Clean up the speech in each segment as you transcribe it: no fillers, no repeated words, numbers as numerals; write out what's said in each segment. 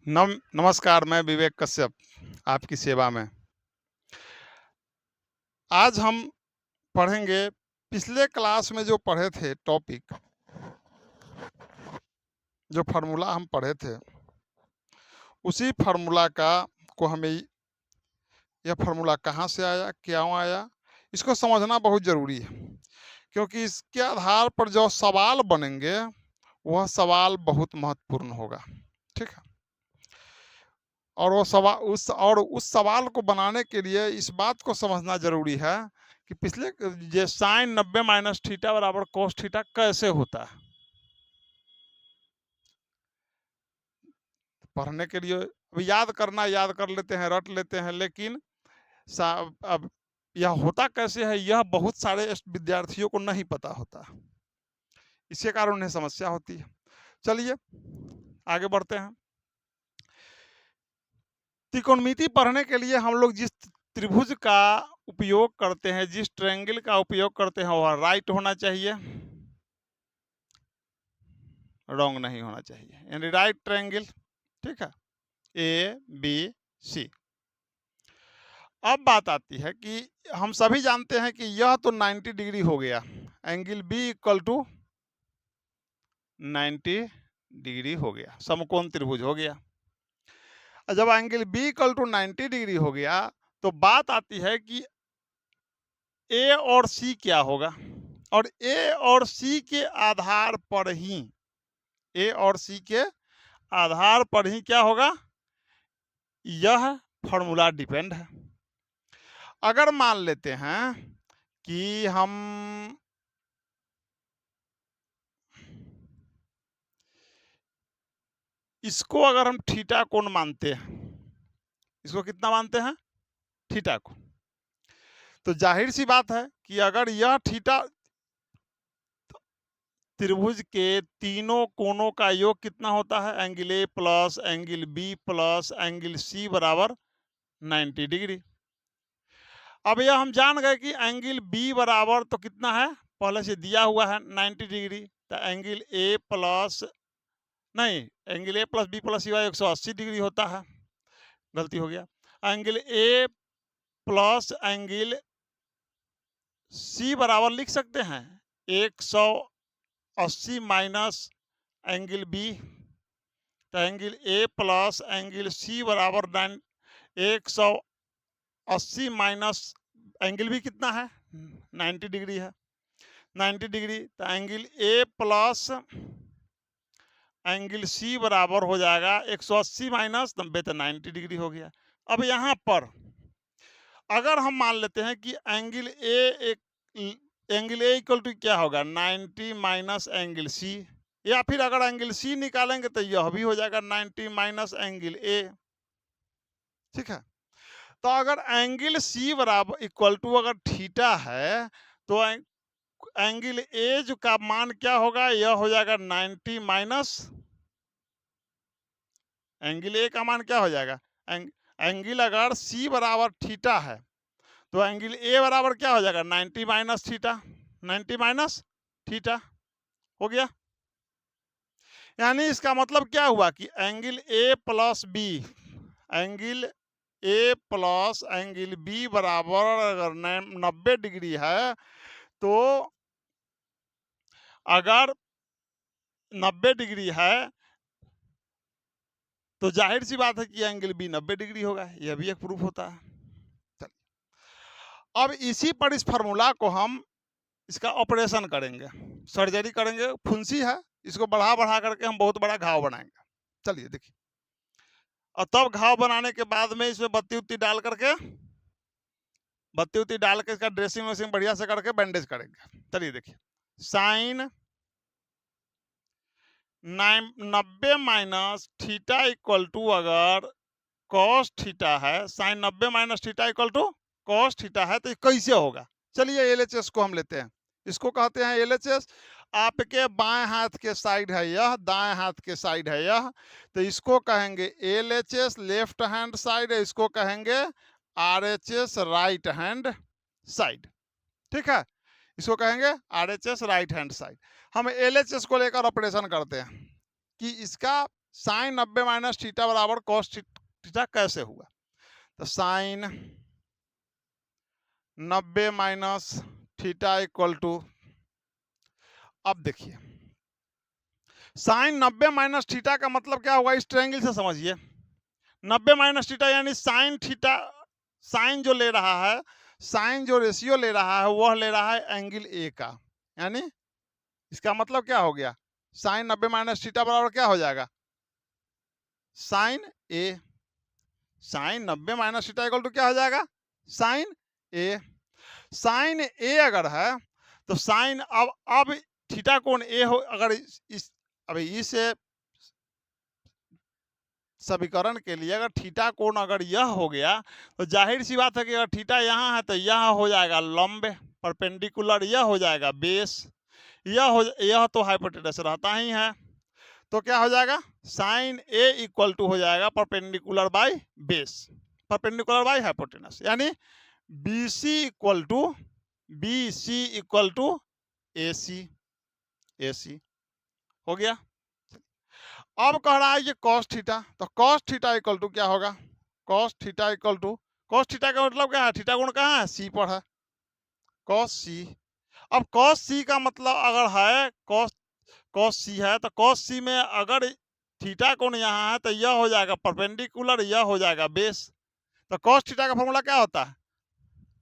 नमस्कार, मैं विवेक कश्यप आपकी सेवा में। आज हम पढ़ेंगे पिछले क्लास में जो पढ़े थे टॉपिक, जो फार्मूला हम पढ़े थे, उसी फार्मूला को हमें यह फार्मूला कहाँ से आया, क्यों आया, इसको समझना बहुत ज़रूरी है, क्योंकि इसके आधार पर जो सवाल बनेंगे वह सवाल बहुत महत्वपूर्ण होगा। ठीक है, और उस सवाल को बनाने के लिए इस बात को समझना जरूरी है कि पिछले ये साइन 90 माइनस थीटा बराबर कोस थीटा कैसे होता है। पढ़ने के लिए अब याद कर लेते हैं, रट लेते हैं, लेकिन अब यह होता कैसे है यह बहुत सारे विद्यार्थियों को नहीं पता होता, इसके कारण उन्हें समस्या होती है। चलिए आगे बढ़ते हैं। त्रिकोणमिति पढ़ने के लिए हम लोग जिस त्रिभुज का उपयोग करते हैं, जिस ट्रायंगल का उपयोग करते हैं, वह राइट होना चाहिए, रॉन्ग नहीं होना चाहिए, यानी राइट ट्रायंगल। ठीक है, ए बी सी। अब बात आती है कि हम सभी जानते हैं कि यह तो 90 डिग्री हो गया, angle B equal to 90 degree हो गया, समकोण त्रिभुज हो गया। जब angle B equal to 90 degree हो गया तो बात आती है कि ए और सी क्या होगा, और ए और सी के आधार पर ही क्या होगा, यह फॉर्मूला डिपेंड है। अगर मान लेते हैं कि हम इसको अगर हम थीटा कोण मानते हैं, इसको कितना मानते हैं, थीटा को, तो जाहिर सी बात है कि अगर यह थीटा, त्रिभुज के तीनों कोणों का योग कितना होता है, angle A plus angle B plus angle C बराबर 90 डिग्री। अब यह हम जान गए कि एंगल बी बराबर तो कितना है, पहले से दिया हुआ है 90 डिग्री, तो एंगल ए प्लस नहीं, angle A plus B plus C 180 degree होता है, गलती हो गया। Angle A plus angle C बराबर लिख सकते हैं 180 माइनस एंगल बी, तो angle A plus angle C बराबर 180 माइनस एंगल भी कितना है, 90 डिग्री है, 90 डिग्री, तो angle A plus angle C बराबर हो जाएगा 180 माइनस 90, तो 90 डिग्री हो गया। अब यहाँ पर अगर हम मान लेते हैं कि एंगल ए इक्वल टू क्या होगा, 90 माइनस एंगल सी, या फिर अगर एंगल सी निकालेंगे तो यह भी हो जाएगा 90 माइनस एंगल ए। ठीक है, तो अगर एंगल सी बराबर इक्वल टू अगर थीटा है तो एंगल ए जो का मान क्या होगा, यह हो जाएगा 90 माइनस एंगल ए का मान क्या हो जाएगा, एंगल अगर सी बराबर थीटा है तो एंगल ए बराबर क्या हो जाएगा, 90 माइनस थीटा, 90 माइनस थीटा हो गया। यानी इसका मतलब क्या हुआ कि angle A plus B, angle A plus angle B बराबर अगर 90 डिग्री है, तो अगर 90 डिग्री है तो जाहिर सी बात है कि एंगल बी 90 डिग्री होगा, यह भी एक प्रूफ होता है। अब इसी पर इस फार्मूला को हम इसका ऑपरेशन करेंगे, सर्जरी करेंगे, फुंसी है, इसको बढ़ा बढ़ा करके हम बहुत बड़ा घाव बनाएंगे। चलिए देखिए, और तब घाव बनाने के बाद में इसमें बत्ती उत्ती डाल के इसका ड्रेसिंग वेसिंग बढ़िया से करके बैंडेज करेंगे। चलिए देखिए, sine 90 minus theta equal to अगर कॉस थीटा है, sine 90 minus theta equal to cos theta है, तो कैसे होगा। चलिए एलएचएस को हम लेते हैं, इसको कहते हैं एलएचएस। आपके बाएं हाथ के साइड है यह, दाएं हाथ के साइड है यह, तो इसको कहेंगे एलएचएस लेफ्ट हैंड साइड, इसको कहेंगे आरएचएस राइट हैंड साइड। ठीक है, इसको कहेंगे आरएचएस राइट हैंड साइड। हम एलएचएस को लेकर ऑपरेशन करते हैं कि इसका साइन 90 माइनस थीटा बराबर कॉस थीटा कैसे हुआ? तो sine 90 minus theta equal to, अब देखिए साइन 90 माइनस थीटा का मतलब क्या होगा, इस ट्रायंगल से समझिए। 90 माइनस थीटा यानी साइन थीटा, साइन जो ले रहा है, साइन जो रेशियो ले रहा है वह ले रहा है एंगल ए का, यानी इसका मतलब क्या हो गया, साइन 90 माइनस थीटा बराबर क्या हो जाएगा, sine A. Sine 90 minus theta equal to क्या हो जाएगा, साइन ए। साइन ए अगर है तो साइन, अब थीटा कोण ए हो, अगर इस अभी इस समीकरण के लिए अगर थीटा कोण अगर यह हो गया तो जाहिर सी बात है कि अगर थीटा यहाँ है तो यह हो जाएगा लंब, परपेंडिकुलर यह हो जाएगा बेस, यह तो हाइपोटेनस रहता ही है, तो क्या हो जाएगा, साइन ए इक्वल टू हो जाएगा perpendicular by base, perpendicular by hypotenuse, यानी B C equal to A C हो गया। अब कह रहा है ये कॉस थीटा, तो कॉस थीटा इक्वल टू क्या होगा, cos theta equal to, cos theta का मतलब क्या है, थीटा गुण कहाँ है, सी पर है, कॉस सी। अब कॉस सी का मतलब अगर है कॉस सी है तो कॉस सी में अगर थीटा कोण यहाँ है तो यह हो जाएगा परपेंडिकुलर, यह हो जाएगा बेस। तो कॉस थीटा का फॉर्मूला क्या होता है,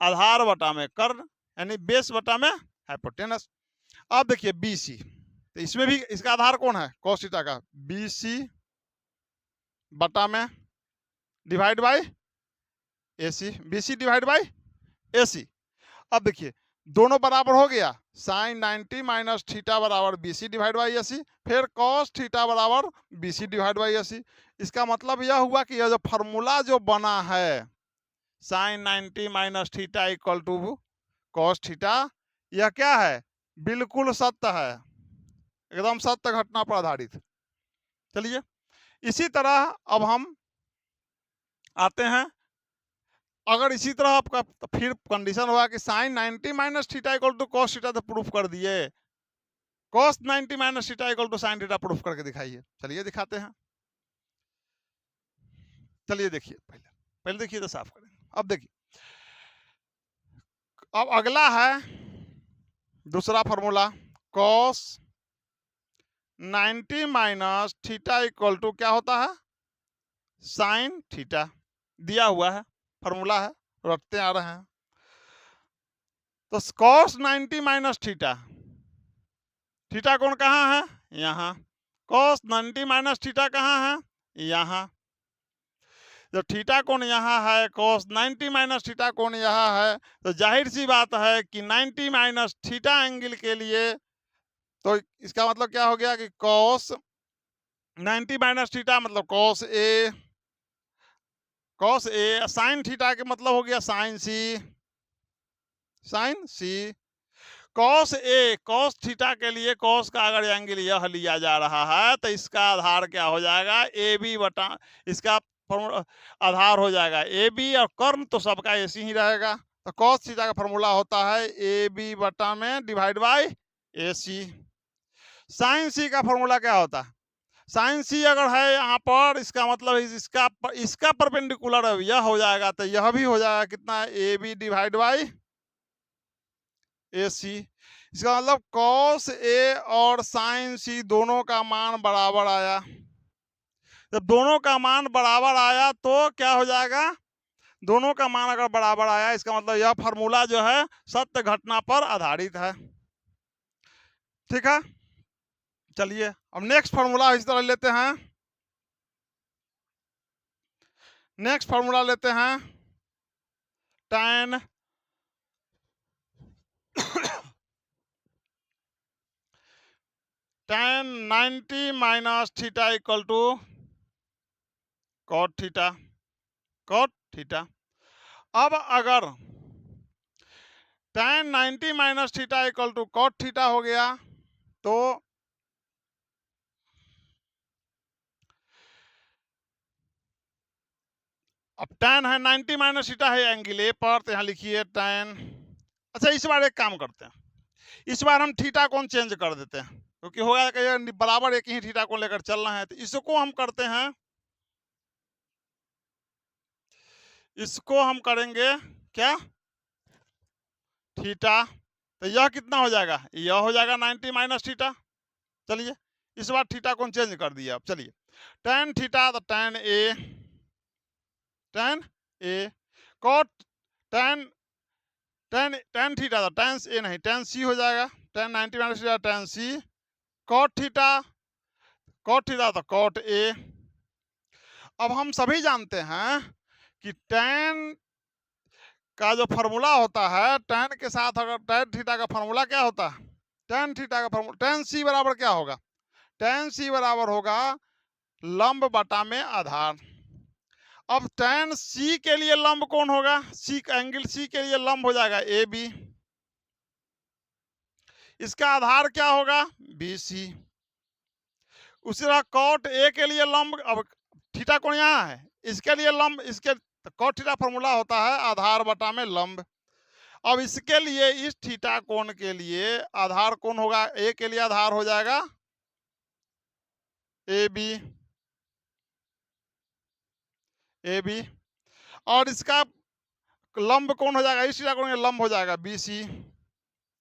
आधार बटा में कर्ण, यानी बेस बटा में हाइपोटेनस। अब देखिए बी सी, तो इसमें भी इसका आधार कौन है, कॉस थीटा का, बी सी बटा में divide by A C, B C divide by A C. अब देखिए दोनों बराबर हो गया, साइन 90 माइनस थीटा बराबर B C divide by A C, फिर कॉस थीटा बराबर B C divide by A C. इसका मतलब यह हुआ कि यह जो फॉर्मूला जो बना है sine 90 minus theta equal to cos theta, यह क्या है, बिल्कुल सत्य है, एकदम सत्य घटना पर आधारित। चलिए इसी तरह अब हम आते हैं, अगर इसी तरह आपका तो फिर कंडीशन होगा कि sine 90 minus theta equal to cos theta, तो प्रूफ कर दिए, cos 90 minus theta equal to sine theta proof करके दिखाइए। चलिए दिखाते हैं, चलिए देखिए पहले पहले देखिए तो साफ करें। अब देखिए, अब अगला है दूसरा formula, cos 90 minus theta equal to क्या होता है, साइन थीटा, दिया हुआ है फॉर्मूला है, रटते आ रहे हैं। तो कॉस 90 माइनस थीटा, थीटा कोण कहाँ है, यहाँ, कॉस 90 माइनस थीटा कहाँ है, यहाँ। जब थीटा कोण यहाँ है, कॉस 90 माइनस थीटा कोण यहाँ है, तो जाहिर सी बात है कि 90 माइनस थीटा एंगल के लिए, तो इसका मतलब क्या हो गया कि कॉस 90 माइनस थीटा मतलब cos A, cos A, sine theta के मतलब हो गया sign C, sine C. Cos A, cos theta के लिए कॉस का अगर एंगल यह लिया जा रहा है तो इसका आधार क्या हो जाएगा, ए बी बटा, इसका आधार हो जाएगा ए बी, और कर्म तो सबका ऐसी ही रहेगा। तो कॉस थीटा का फॉर्मूला होता है ए बी बटा में divide by A C. Sine C का फॉर्मूला क्या होता है, साइन सी अगर है यहाँ पर, इसका मतलब इसका परपेंडिकुलर यह हो जाएगा, तो यह भी हो जाएगा कितना, A B divide by A C. इसका मतलब कॉस ए और साइन सी दोनों का मान बराबर आया। जब दोनों का मान बराबर आया तो क्या हो जाएगा, दोनों का मान अगर बराबर आया इसका मतलब यह फार्मूला जो है सत्य घटना पर आधारित है। ठीक है, चलिए अब नेक्स्ट फार्मूला इस तरह लेते हैं, नेक्स्ट फार्मूला लेते हैं tan tan 90 minus theta equal to cot theta, cot theta. अब अगर tan 90 minus theta equal to cot theta हो गया तो अब tan है 90 माइनस थीटा है एंगल ए पर, तो यहाँ लिखिए tan। अच्छा इस बार एक काम करते हैं, इस बार हम थीटा कोण चेंज कर देते हैं, क्योंकि होगा कि ये बराबर एक ही थीटा को लेकर चल रहे हैं। तो इसको हम करते हैं, इसको हम करेंगे क्या, थीटा। तो यह कितना हो जाएगा, यह हो जाएगा 90 माइनस थीटा। चलिए इस बार थीटा को चेंज कर दिया। अब चलिए tan थीटा, तो tan ए cot tan tan थीटा, तो tan ए नहीं tan c हो जाएगा। tan 90 minus theta tan c, cot theta तो cot ए। अब हम सभी जानते हैं कि tan का जो फार्मूला होता है, tan के साथ अगर tan थीटा का फार्मूला क्या होता है, tan थीटा का फार्मूला tan c बराबर क्या होगा, tan c बराबर होगा लंब बटा में आधार। अब tan c के लिए लंब कौन होगा, c एंगल c के लिए लंब हो जाएगा ए बी, इसका आधार क्या होगा बी सी। उसी तरह cot a के लिए लंब, अब थीटा कोण यहाँ है, इसके लिए लंब, इसके cot थीटा फॉर्मूला होता है आधार बटा में लंब। अब इसके लिए, इस थीटा कोण के लिए आधार कौन होगा, ए के लिए आधार हो जाएगा ए बी, और इसका लंब कौन हो जाएगा, इस थीटा कोण के लंब हो जाएगा बी सी।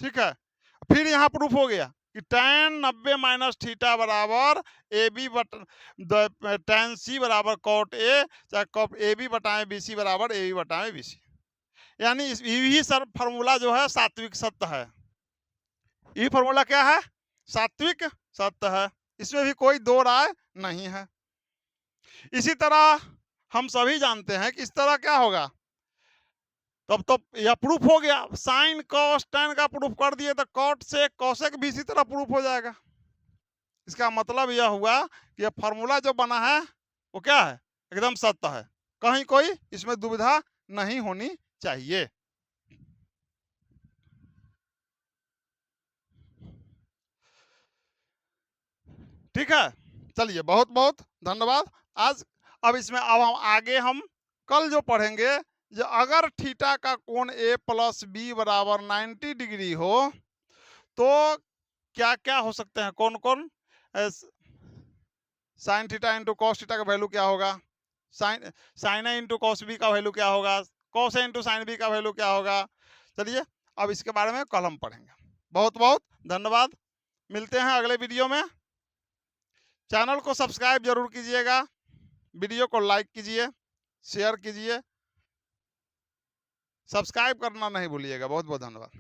ठीक है, फिर यहाँ प्रूफ हो गया कि tan 90 माइनस थीटा बराबर ए बी बटा tan c बराबर cot a, चाहे cot ए बी बटाए बी सी बराबर ए बी बटाए बी सी। यानी यही सर फार्मूला जो है सात्विक सत्य है। ये फार्मूला क्या है, सात्विक सत्य है, इसमें भी कोई दो राय नहीं है। इसी तरह हम सभी जानते हैं कि इस तरह क्या होगा, तब तो यह प्रूफ हो गया, साइन कॉस tan का प्रूफ कर दिए तो कॉट से कॉसेक भी इसी तरह प्रूफ हो जाएगा। इसका मतलब यह हुआ कि यह फार्मूला जो बना है वो क्या है, एकदम सत्य है, कहीं कोई इसमें दुविधा नहीं होनी चाहिए। ठीक है, चलिए बहुत बहुत धन्यवाद आज। अब इसमें अब हम आगे हम कल जो पढ़ेंगे, जो अगर थीटा का कोण ए प्लस बी बराबर 90 डिग्री हो तो क्या क्या हो सकते हैं, कौन कौन, sine theta into cos theta का वैल्यू क्या होगा, साइन ए इंटू कॉस बी का वैल्यू क्या होगा, cos A into sine B का वैल्यू क्या होगा। चलिए अब इसके बारे में कल हम पढ़ेंगे। बहुत बहुत धन्यवाद, मिलते हैं अगले वीडियो में। चैनल को सब्सक्राइब जरूर कीजिएगा, वीडियो को लाइक कीजिए, शेयर कीजिए, सब्सक्राइब करना नहीं भूलिएगा। बहुत बहुत धन्यवाद।